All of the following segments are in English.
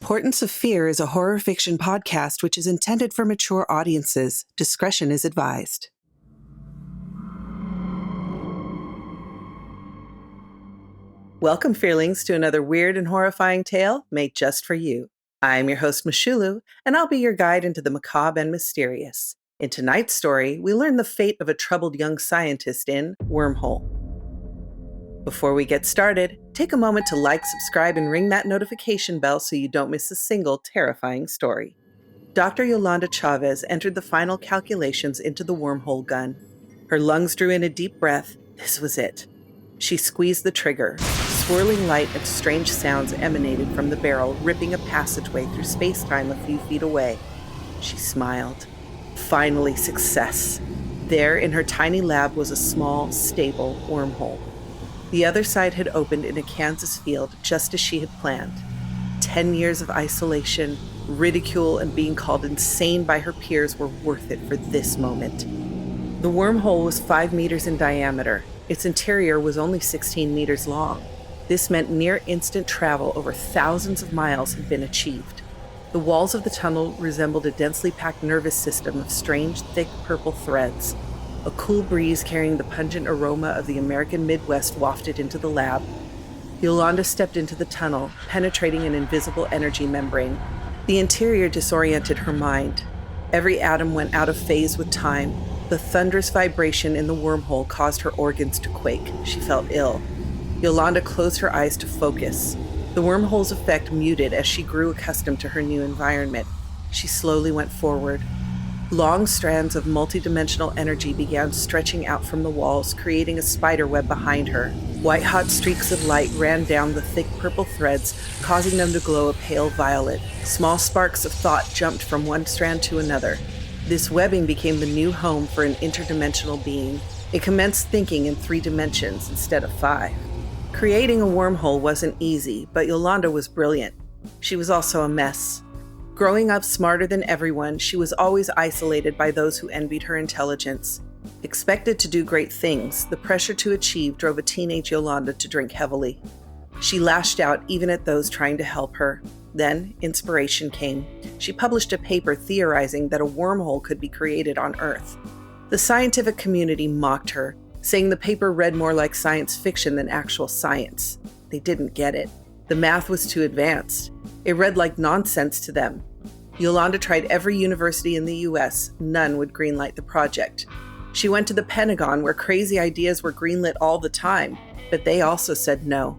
Portents of Fear is a horror fiction podcast which is intended for mature audiences. Discretion is advised. Welcome, Fearlings, to another weird and horrifying tale made just for you. I'm your host, Michulhu, and I'll be your guide into the macabre and mysterious. In tonight's story, we learn the fate of a troubled young scientist in Wormhole. Before we get started, take a moment to like, subscribe, and ring that notification bell so you don't miss a single terrifying story. Dr. Yolanda Chavez entered the final calculations into the wormhole gun. Her lungs drew in a deep breath. This was it. She squeezed the trigger. Swirling light and strange sounds emanated from the barrel, ripping a passageway through space-time a few feet away. She smiled. Finally, success. There, in her tiny lab, was a small, stable wormhole. The other side had opened in a Kansas field, just as she had planned. 10 years of isolation, ridicule, and being called insane by her peers were worth it for this moment. The wormhole was 5 meters in diameter. Its interior was only 16 meters long. This meant near-instant travel over thousands of miles had been achieved. The walls of the tunnel resembled a densely packed nervous system of strange, thick purple threads. A cool breeze carrying the pungent aroma of the American Midwest wafted into the lab. Yolanda stepped into the tunnel, penetrating an invisible energy membrane. The interior disoriented her mind. Every atom went out of phase with time. The thunderous vibration in the wormhole caused her organs to quake. She felt ill. Yolanda closed her eyes to focus. The wormhole's effect muted as she grew accustomed to her new environment. She slowly went forward. Long strands of multidimensional energy began stretching out from the walls, creating a spider web behind her. White-hot streaks of light ran down the thick purple threads, causing them to glow a pale violet. Small sparks of thought jumped from one strand to another. This webbing became the new home for an interdimensional being. It commenced thinking in 3 dimensions instead of 5. Creating a wormhole wasn't easy, but Yolanda was brilliant. She was also a mess. Growing up smarter than everyone, she was always isolated by those who envied her intelligence. Expected to do great things, the pressure to achieve drove a teenage Yolanda to drink heavily. She lashed out even at those trying to help her. Then, inspiration came. She published a paper theorizing that a wormhole could be created on Earth. The scientific community mocked her, saying the paper read more like science fiction than actual science. They didn't get it. The math was too advanced. It read like nonsense to them. Yolanda tried every university in the U.S. None would greenlight the project. She went to the Pentagon, where crazy ideas were greenlit all the time, but they also said no.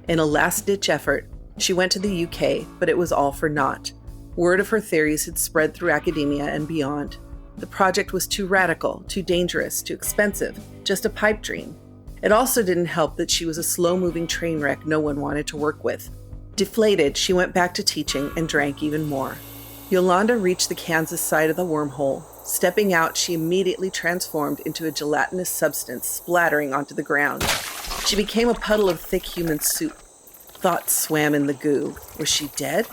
In a last-ditch effort, she went to the UK, but it was all for naught. Word of her theories had spread through academia and beyond. The project was too radical, too dangerous, too expensive, just a pipe dream. It also didn't help that she was a slow-moving train wreck no one wanted to work with. Deflated, she went back to teaching and drank even more. Yolanda reached the Kansas side of the wormhole. Stepping out, she immediately transformed into a gelatinous substance, splattering onto the ground. She became a puddle of thick human soup. Thoughts swam in the goo. Was she dead?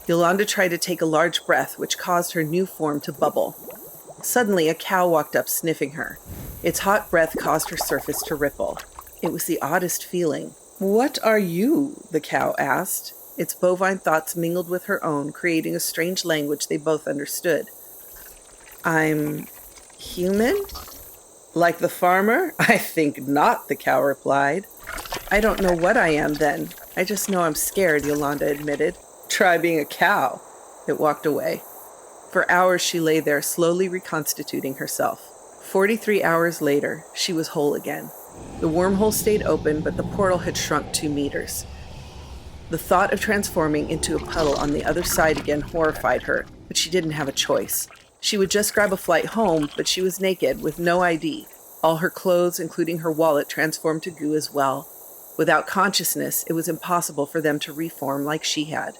Yolanda tried to take a large breath, which caused her new form to bubble. Suddenly, a cow walked up, sniffing her. Its hot breath caused her surface to ripple. It was the oddest feeling. "What are you?" the cow asked. Its bovine thoughts mingled with her own, creating a strange language they both understood. "I'm human? Like the farmer?" "I think not," the cow replied. "I don't know what I am then. I just know I'm scared," Yolanda admitted. "Try being a cow." It walked away. For hours she lay there, slowly reconstituting herself. 43 hours later, she was whole again. The wormhole stayed open, but the portal had shrunk 2 meters. The thought of transforming into a puddle on the other side again horrified her, but she didn't have a choice. She would just grab a flight home, but she was naked, with no ID. All her clothes, including her wallet, transformed to goo as well. Without consciousness, it was impossible for them to reform like she had.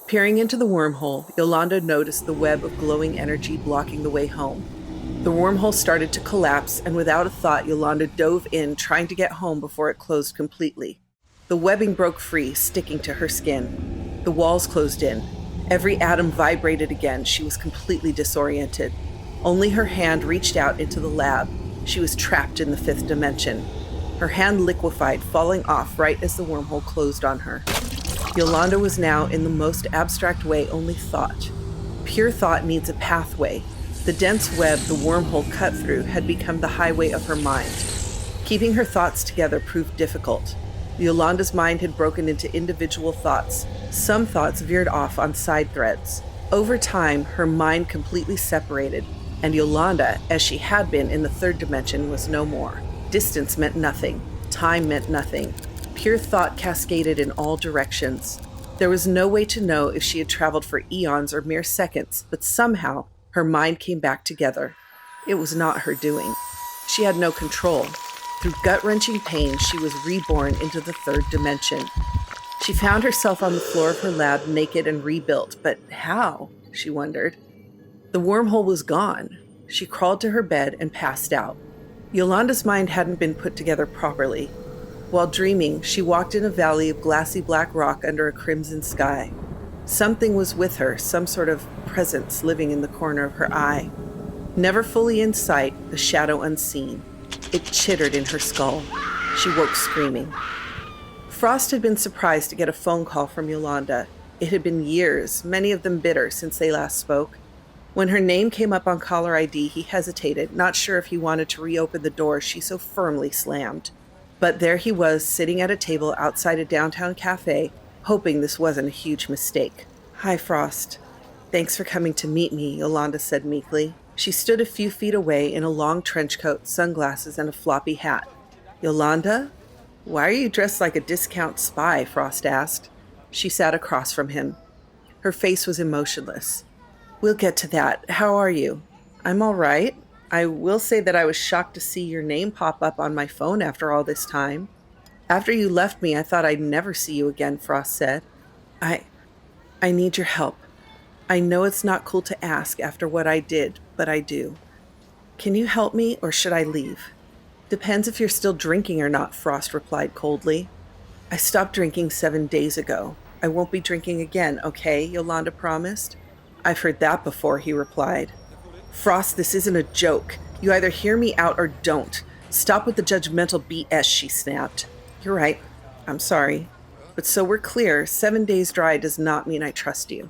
Peering into the wormhole, Yolanda noticed the web of glowing energy blocking the way home. The wormhole started to collapse, and without a thought, Yolanda dove in, trying to get home before it closed completely. The webbing broke free, sticking to her skin. The walls closed in. Every atom vibrated again. She was completely disoriented. Only her hand reached out into the lab. She was trapped in the 5th dimension. Her hand liquefied, falling off right as the wormhole closed on her. Yolanda was now, in the most abstract way, only thought. Pure thought needs a pathway. The dense web the wormhole cut through had become the highway of her mind. Keeping her thoughts together proved difficult. Yolanda's mind had broken into individual thoughts. Some thoughts veered off on side threads. Over time, her mind completely separated, and Yolanda, as she had been in the third dimension, was no more. Distance meant nothing. Time meant nothing. Pure thought cascaded in all directions. There was no way to know if she had traveled for eons or mere seconds, but somehow her mind came back together. It was not her doing. She had no control. Through gut-wrenching pain, she was reborn into the third dimension. She found herself on the floor of her lab, naked and rebuilt, but how? She wondered. The wormhole was gone. She crawled to her bed and passed out. Yolanda's mind hadn't been put together properly. While dreaming, she walked in a valley of glassy black rock under a crimson sky. Something was with her, some sort of presence living in the corner of her eye. Never fully in sight, the shadow unseen. It chittered in her skull. She woke screaming. Frost had been surprised to get a phone call from Yolanda. It had been years, many of them bitter, since they last spoke. When her name came up on caller ID, he hesitated, not sure if he wanted to reopen the door she so firmly slammed. But there he was, sitting at a table outside a downtown cafe, hoping this wasn't a huge mistake. "Hi, Frost. Thanks for coming to meet me," Yolanda said meekly. She stood a few feet away in a long trench coat, sunglasses, and a floppy hat. "Yolanda? Why are you dressed like a discount spy?" Frost asked. She sat across from him. Her face was emotionless. "We'll get to that. How are you?" "I'm all right. I will say that I was shocked to see your name pop up on my phone after all this time. After you left me, I thought I'd never see you again," Frost said. I need your help. I know it's not cool to ask after what I did, but I do. Can you help me, or should I leave?" "Depends if you're still drinking or not," Frost replied coldly. "I stopped drinking 7 days ago. I won't be drinking again, okay?" Yolanda promised. "I've heard that before," he replied. "Frost, this isn't a joke. You either hear me out or don't. Stop with the judgmental BS," she snapped. "You're right. I'm sorry. But so we're clear, 7 days dry does not mean I trust you.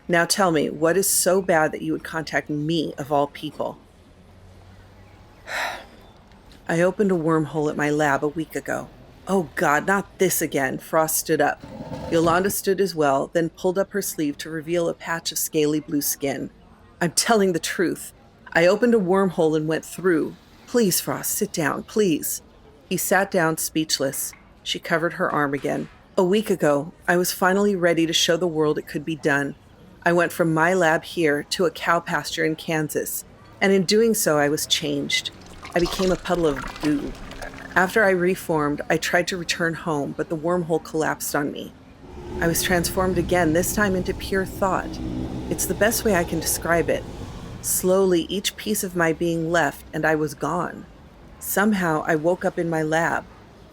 Now tell me, what is so bad that you would contact me of all people?" "I opened a wormhole at my lab a week ago." "Oh God, not this again." Frost stood up. Yolanda stood as well, then pulled up her sleeve to reveal a patch of scaly blue skin. "I'm telling the truth. I opened a wormhole and went through. Please, Frost, sit down, please." He sat down, speechless. She covered her arm again. "A week ago, I was finally ready to show the world it could be done. I went from my lab here to a cow pasture in Kansas, and in doing so, I was changed. I became a puddle of goo. After I reformed, I tried to return home, but the wormhole collapsed on me. I was transformed again, this time into pure thought. It's the best way I can describe it. Slowly, each piece of my being left, and I was gone. Somehow, I woke up in my lab.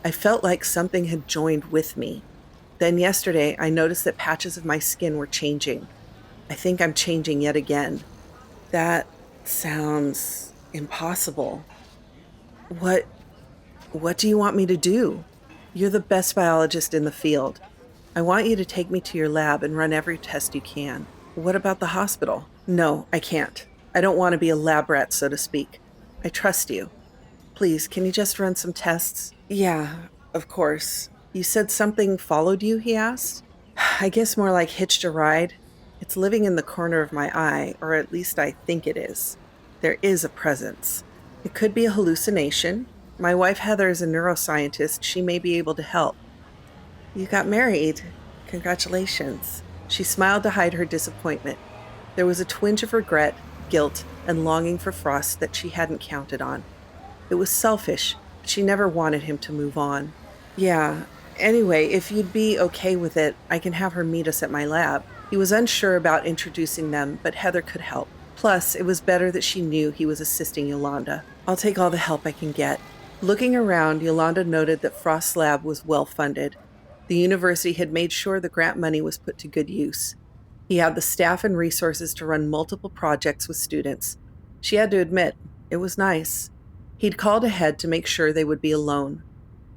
I felt like something had joined with me. Then yesterday, I noticed that patches of my skin were changing. I think I'm changing yet again." "That sounds impossible. What do you want me to do? You're the best biologist in the field. I want you to take me to your lab and run every test you can." "What about the hospital?" "No, I can't. I don't want to be a lab rat, so to speak. I trust you. Please, can you just run some tests?" "Yeah, of course. You said something followed you?" he asked. "I guess more like hitched a ride. It's living in the corner of my eye, or at least I think it is. There is a presence. It could be a hallucination. My wife Heather is a neuroscientist. She may be able to help." "You got married. Congratulations." She smiled to hide her disappointment. There was a twinge of regret, guilt, and longing for Frost that she hadn't counted on. It was selfish, but she never wanted him to move on. "Yeah. Anyway, if you'd be okay with it, I can have her meet us at my lab." He was unsure about introducing them, but Heather could help. Plus, it was better that she knew he was assisting Yolanda. "I'll take all the help I can get." Looking around, Yolanda noted that Frost's lab was well funded. The university had made sure the grant money was put to good use. He had the staff and resources to run multiple projects with students. She had to admit, it was nice. He'd called ahead to make sure they would be alone.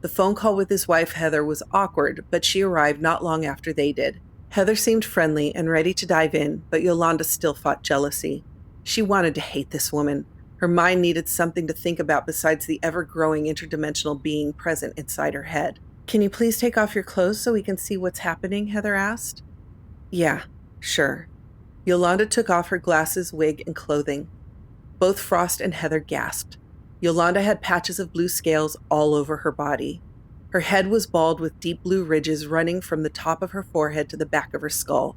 The phone call with his wife, Heather, was awkward, but she arrived not long after they did. Heather seemed friendly and ready to dive in, but Yolanda still fought jealousy. She wanted to hate this woman. Her mind needed something to think about besides the ever-growing interdimensional being present inside her head. "Can you please take off your clothes so we can see what's happening?" Heather asked. "Yeah, sure." Yolanda took off her glasses, wig, and clothing. Both Frost and Heather gasped. Yolanda had patches of blue scales all over her body. Her head was bald with deep blue ridges running from the top of her forehead to the back of her skull.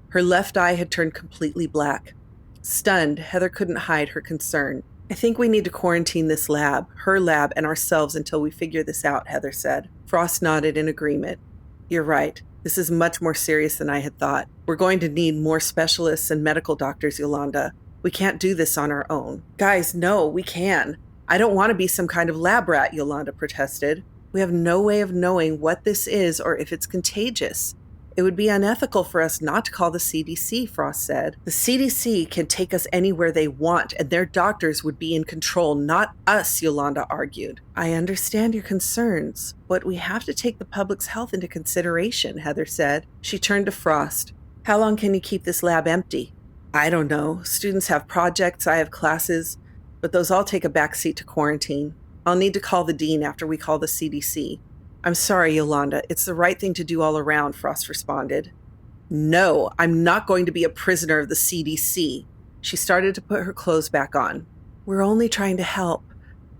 Her left eye had turned completely black. Stunned, Heather couldn't hide her concern. "I think we need to quarantine this lab, her lab, and ourselves until we figure this out," Heather said. Frost nodded in agreement. "You're right. This is much more serious than I had thought. We're going to need more specialists and medical doctors, Yolanda. We can't do this on our own." "Guys, no, we can. I don't want to be some kind of lab rat," Yolanda protested. "We have no way of knowing what this is or if it's contagious. It would be unethical for us not to call the CDC," Frost said. "The CDC can take us anywhere they want, and their doctors would be in control, not us," Yolanda argued. "I understand your concerns, but we have to take the public's health into consideration," Heather said. She turned to Frost. "How long can you keep this lab empty?" "I don't know. Students have projects, I have classes, but those all take a backseat to quarantine. I'll need to call the dean after we call the CDC. "I'm sorry, Yolanda. It's the right thing to do all around," Frost responded. "No, I'm not going to be a prisoner of the CDC." She started to put her clothes back on. "We're only trying to help.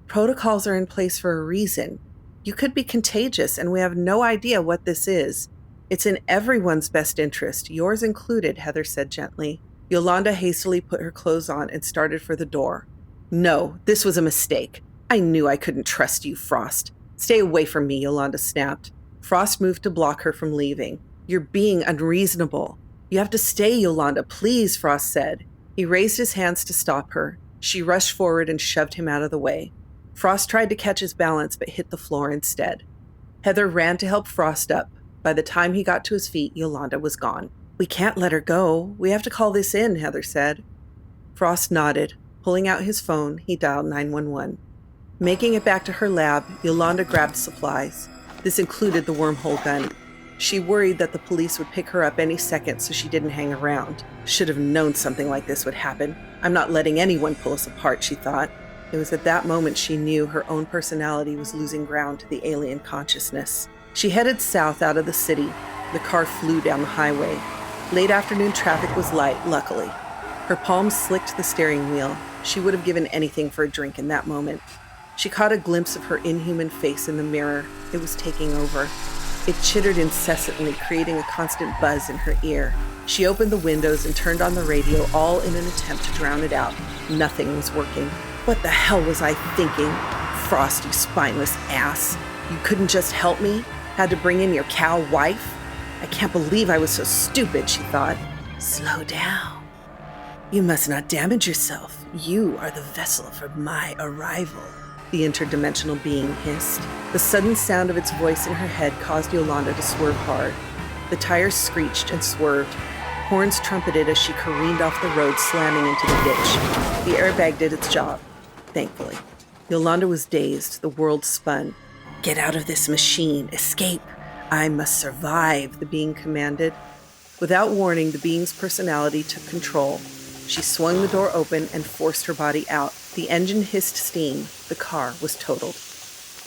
Protocols are in place for a reason. You could be contagious, and we have no idea what this is. It's in everyone's best interest, yours included," Heather said gently. Yolanda hastily put her clothes on and started for the door. "No, this was a mistake. I knew I couldn't trust you, Frost. Stay away from me," Yolanda snapped. Frost moved to block her from leaving. "You're being unreasonable." "You have to stay, Yolanda, please," Frost said. He raised his hands to stop her. She rushed forward and shoved him out of the way. Frost tried to catch his balance but hit the floor instead. Heather ran to help Frost up. By the time he got to his feet, Yolanda was gone. "We can't let her go. We have to call this in," Heather said. Frost nodded. Pulling out his phone, he dialed 911. Making it back to her lab, Yolanda grabbed supplies. This included the wormhole gun. She worried that the police would pick her up any second, so she didn't hang around. "Should have known something like this would happen. I'm not letting anyone pull us apart," she thought. It was at that moment she knew her own personality was losing ground to the alien consciousness. She headed south out of the city. The car flew down the highway. Late afternoon traffic was light, luckily. Her palms slicked the steering wheel. She would have given anything for a drink in that moment. She caught a glimpse of her inhuman face in the mirror. It was taking over. It chittered incessantly, creating a constant buzz in her ear. She opened the windows and turned on the radio, all in an attempt to drown it out. Nothing was working. "What the hell was I thinking? Frost, you spineless ass. You couldn't just help me? Had to bring in your cow wife? I can't believe I was so stupid," she thought. "Slow down. You must not damage yourself. You are the vessel for my arrival," the interdimensional being hissed. The sudden sound of its voice in her head caused Yolanda to swerve hard. The tires screeched and swerved. Horns trumpeted as she careened off the road, slamming into the ditch. The airbag did its job, thankfully. Yolanda was dazed. The world spun. "Get out of this machine. Escape. I must survive," the being commanded. Without warning, the being's personality took control. She swung the door open and forced her body out. The engine hissed steam. The car was totaled.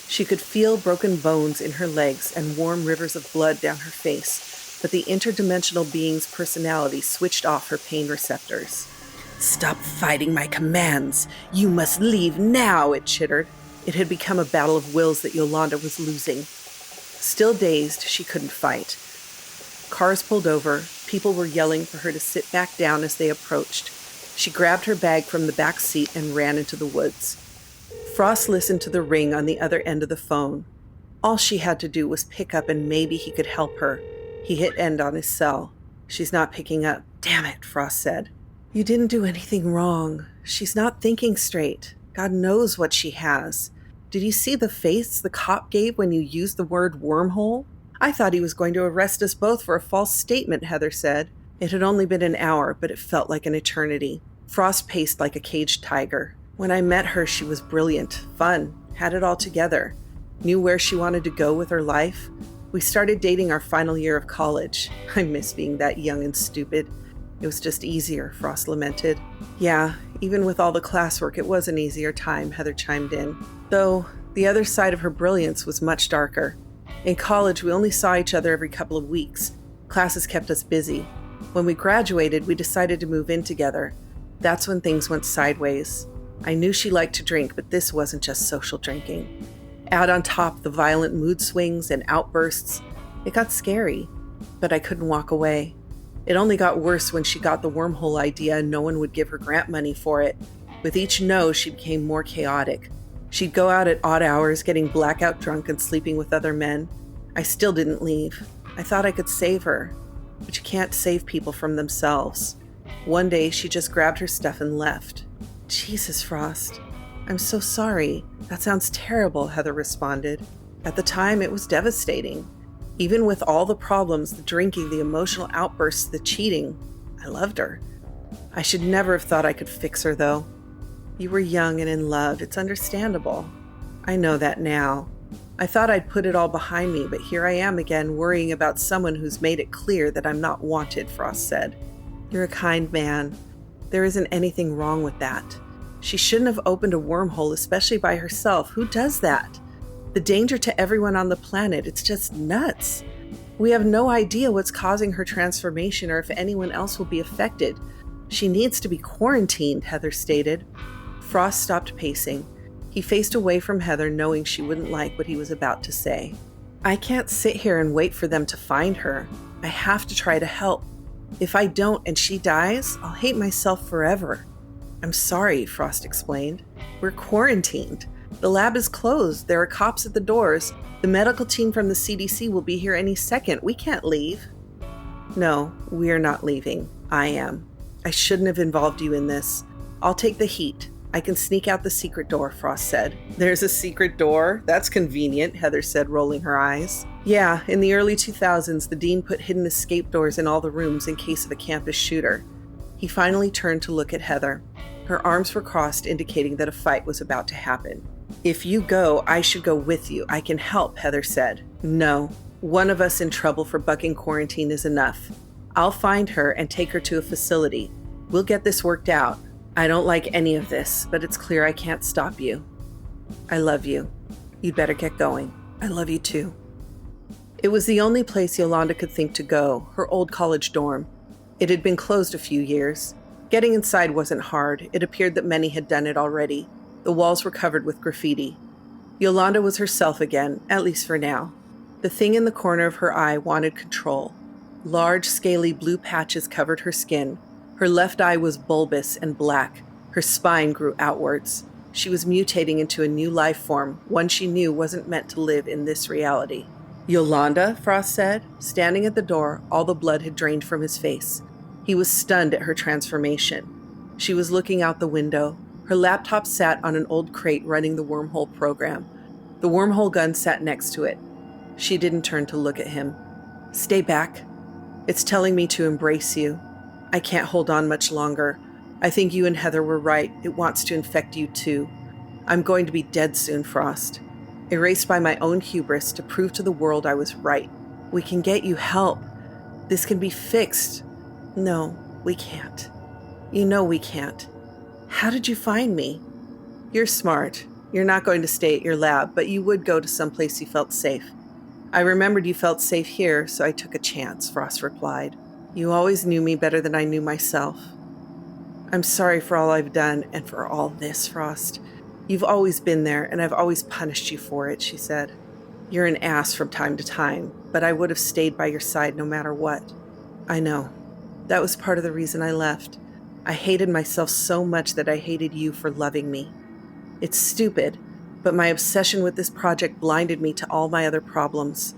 She could feel broken bones in her legs and warm rivers of blood down her face, but the interdimensional being's personality switched off her pain receptors. "Stop fighting my commands. You must leave now," it chittered. It had become a battle of wills that Yolanda was losing. Still dazed, she couldn't fight. Cars pulled over. People were yelling for her to sit back down as they approached. She grabbed her bag from the back seat and ran into the woods. Frost listened to the ring on the other end of the phone. All she had to do was pick up and maybe he could help her. He hit end on his cell. "She's not picking up." "Damn it," Frost said. "You didn't do anything wrong. She's not thinking straight. God knows what she has. Did you see the face the cop gave when you used the word wormhole? I thought he was going to arrest us both for a false statement," Heather said. It had only been an hour, but it felt like an eternity. Frost paced like a caged tiger. "When I met her, she was brilliant, fun, had it all together. knew where she wanted to go with her life. We started dating our final year of college. I miss being that young and stupid. It was just easier, Frost lamented. Yeah, even with all the classwork, it was an easier time, Heather chimed in. Though, the other side of her brilliance was much darker. In college, we only saw each other every couple of weeks. Classes kept us busy. When we graduated, we decided to move in together. That's when things went sideways. I knew she liked to drink, but this wasn't just social drinking. Add on top the violent mood swings and outbursts. It got scary, but I couldn't walk away. It only got worse when she got the wormhole idea and no one would give her grant money for it. With each no, she became more chaotic. She'd go out at odd hours, getting blackout drunk and sleeping with other men. I still didn't leave. I thought I could save her, but you can't save people from themselves. One day, she just grabbed her stuff and left. Jesus, Frost. I'm so sorry. That sounds terrible, Heather responded. At the time, it was devastating. Even with all the problems, the drinking, the emotional outbursts, the cheating, I loved her. I should never have thought I could fix her, though. You were young and in love. It's understandable. I know that now. I thought I'd put it all behind me, but here I am again, worrying about someone who's made it clear that I'm not wanted, Frost said. You're a kind man. There isn't anything wrong with that. She shouldn't have opened a wormhole, especially by herself. Who does that? The danger to everyone on the planet, it's just nuts. We have no idea what's causing her transformation or if anyone else will be affected. She needs to be quarantined, Heather stated. Frost stopped pacing. He faced away from Heather, knowing she wouldn't like what he was about to say. I can't sit here and wait for them to find her. I have to try to help. If I don't and she dies, I'll hate myself forever. I'm sorry, Frost explained. We're quarantined. The lab is closed. There are cops at the doors. The medical team from the CDC will be here any second. We can't leave. No, we're not leaving. I am. I shouldn't have involved you in this. I'll take the heat. I can sneak out the secret door, Frost said. There's a secret door? That's convenient, Heather said, rolling her eyes. Yeah, in the early 2000s, the dean put hidden escape doors in all the rooms in case of a campus shooter. He finally turned to look at Heather. Her arms were crossed, indicating that a fight was about to happen. If you go, I should go with you. I can help, Heather said. No, one of us in trouble for bucking quarantine is enough. I'll find her and take her to a facility. We'll get this worked out. I don't like any of this, but it's clear I can't stop you. I love you. You'd better get going. I love you too. It was the only place Yolanda could think to go, her old college dorm. It had been closed a few years. Getting inside wasn't hard. It appeared that many had done it already. The walls were covered with graffiti. Yolanda was herself again, at least for now. The thing in the corner of her eye wanted control. Large, scaly blue patches covered her skin. Her left eye was bulbous and black. Her spine grew outwards. She was mutating into a new life form, one she knew wasn't meant to live in this reality. Yolanda, Frost said. Standing at the door, all the blood had drained from his face. He was stunned at her transformation. She was looking out the window. Her laptop sat on an old crate running the wormhole program. The wormhole gun sat next to it. She didn't turn to look at him. Stay back. It's telling me to embrace you. I can't hold on much longer. I think you and Heather were right. It wants to infect you too. I'm going to be dead soon, Frost. Erased by my own hubris to prove to the world I was right. We can get you help. This can be fixed. No, we can't. You know we can't. How did you find me? You're smart. You're not going to stay at your lab, but you would go to someplace you felt safe. I remembered you felt safe here, so I took a chance, Frost replied. You always knew me better than I knew myself. I'm sorry for all I've done and for all this, Frost. You've always been there, and I've always punished you for it, she said. You're an ass from time to time, but I would have stayed by your side no matter what. I know. That was part of the reason I left. I hated myself so much that I hated you for loving me. It's stupid, but my obsession with this project blinded me to all my other problems.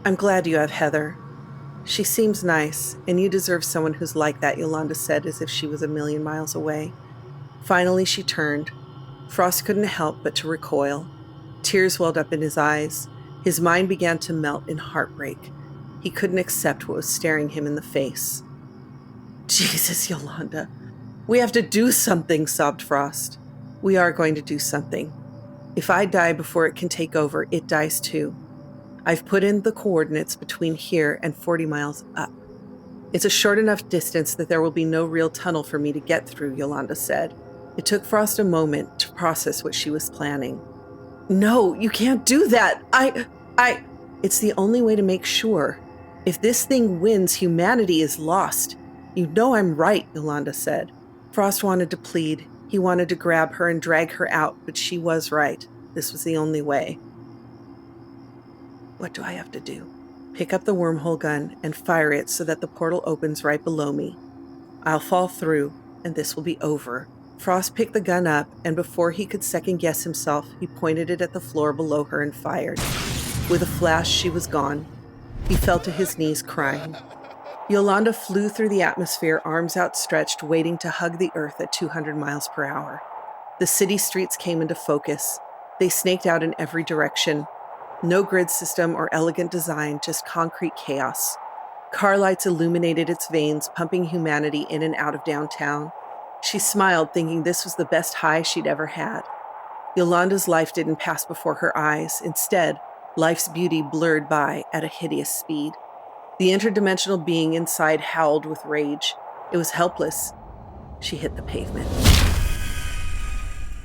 I'm glad you have Heather. She seems nice, and you deserve someone who's like that, Yolanda said as if she was a million miles away. Finally, she turned. Frost couldn't help but to recoil. Tears welled up in his eyes. His mind began to melt in heartbreak. He couldn't accept what was staring him in the face. Jesus, Yolanda. We have to do something, sobbed Frost. We are going to do something. If I die before it can take over, it dies too. I've put in the coordinates between here and 40 miles up. It's a short enough distance that there will be no real tunnel for me to get through, Yolanda said. It took Frost a moment to process what she was planning. No, you can't do that. It's the only way to make sure. If this thing wins, humanity is lost. You know I'm right, Yolanda said. Frost wanted to plead. He wanted to grab her and drag her out, but she was right. This was the only way. What do I have to do? Pick up the wormhole gun and fire it so that the portal opens right below me. I'll fall through, and this will be over. Frost picked the gun up, and before he could second-guess himself, he pointed it at the floor below her and fired. With a flash, she was gone. He fell to his knees, crying. Yolanda flew through the atmosphere, arms outstretched, waiting to hug the earth at 200 miles per hour. The city streets came into focus. They snaked out in every direction. No grid system or elegant design, just concrete chaos. Car lights illuminated its veins, pumping humanity in and out of downtown. She smiled, thinking this was the best high she'd ever had. Yolanda's life didn't pass before her eyes. Instead, life's beauty blurred by at a hideous speed. The interdimensional being inside howled with rage. It was helpless. She hit the pavement.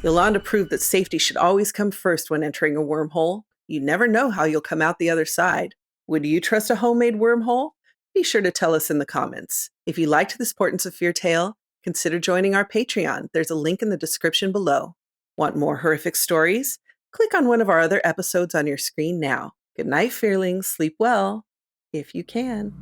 Yolanda proved that safety should always come first when entering a wormhole. You never know how you'll come out the other side. Would you trust a homemade wormhole? Be sure to tell us in the comments. If you liked this Portents of Fear tale, consider joining our Patreon. There's a link in the description below. Want more horrific stories? Click on one of our other episodes on your screen now. Good night, Fearlings. Sleep well, if you can.